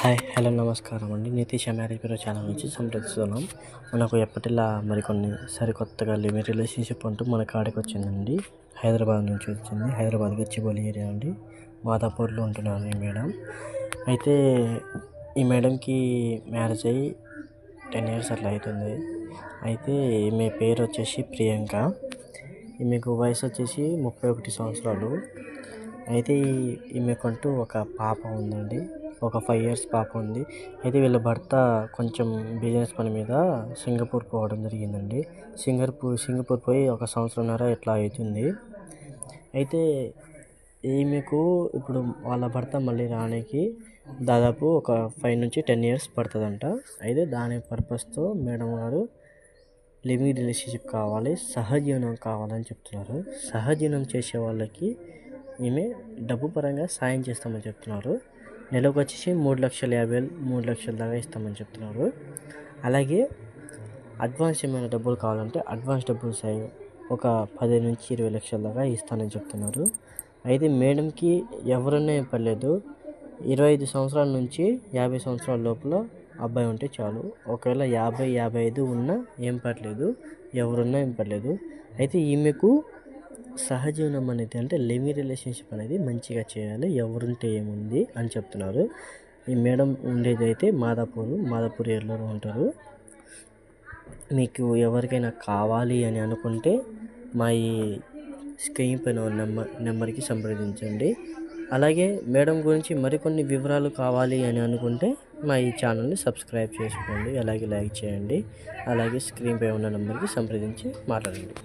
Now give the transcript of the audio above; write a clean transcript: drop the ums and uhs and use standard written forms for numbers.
Hi hello నమస్కారం అండి. Nitish marriage bureau channel నుంచి సంప్రదిస్తున్నాం. మనకు ఎప్పటిలా మరికొన్ని సరికొత్తగా రిలేషన్షిప్ అంటూ మన కాడికి వచ్చిందండి. హైదరాబాద్ నుంచి వచ్చింది. హైదరాబాద్ గచ్చిబౌలి ఏరియా అండి. మాదాపూర్లో ఉంటున్నారు ఈ మేడం. అయితే ఈ మేడంకి మ్యారేజ్ అయ్యి 10 years అట్లా అవుతుంది. అయితే ఈమె పేరు వచ్చేసి ప్రియాంక. ఈమెకు వయసు వచ్చేసి 31 సంవత్సరాలు. అయితే ఈమెకంటూ ఒక పాప ఉందండి. ఒక 5 years పాప ఉంది. అయితే వీళ్ళ భర్త కొంచెం బిజినెస్ పని మీద సింగపూర్ పోవడం జరిగిందండి. సింగపూర్ పోయి 1 సంవత్సరంన్నర ఇట్లా అవుతుంది. అయితే ఈమెకు ఇప్పుడు వాళ్ళ భర్త మళ్ళీ రానికి దాదాపు ఒక 5 నుంచి 10 years పడుతుందంట. అయితే దాని పర్పస్తో మేడం గారు లివింగ్ రిలేషన్షిప్ కావాలి, సహజీవనం కావాలని చెప్తున్నారు. సహజీవనం చేసే వాళ్ళకి ఈమె డబ్బు పరంగా సాయం చేస్తామని చెప్తున్నారు. నెలకు వచ్చేసి 3,50,000 3 లక్షల దాకా ఇస్తామని చెప్తున్నారు. అలాగే అడ్వాన్స్ ఏమైనా డబ్బులు కావాలంటే అడ్వాన్స్ డబ్బులు ఒక 10 నుంచి 20 లక్షల దాకా ఇస్తానని చెప్తున్నారు. అయితే మేడంకి ఎవరన్నా ఏం పర్లేదు, 25 సంవత్సరాల నుంచి 50 సంవత్సరాల లోపల అబ్బాయి ఉంటే చాలు. ఒకవేళ 50, 55 ఉన్నా ఏం పర్లేదు, ఎవరున్నా ఏం పర్లేదు. అయితే ఈమెకు సహజీవనం అనేది అంటే లివింగ్ రిలేషన్షిప్ అనేది మంచిగా చేయాలి, ఎవరుంటే ఏముంది అని చెప్తున్నారు. ఈ మేడం ఉండేది అయితే మాదాపూర్ ఏరియాలో ఉంటారు. మీకు ఎవరికైనా కావాలి అని అనుకుంటే మా ఈ స్క్రీన్ పైన నెంబర్కి సంప్రదించండి. అలాగే మేడం గురించి మరికొన్ని వివరాలు కావాలి అని అనుకుంటే మా ఈ ఛానల్ని సబ్స్క్రైబ్ చేసుకోండి, అలాగే లైక్ చేయండి. అలాగే స్క్రీన్ పై ఉన్న నెంబర్కి సంప్రదించి మాట్లాడండి.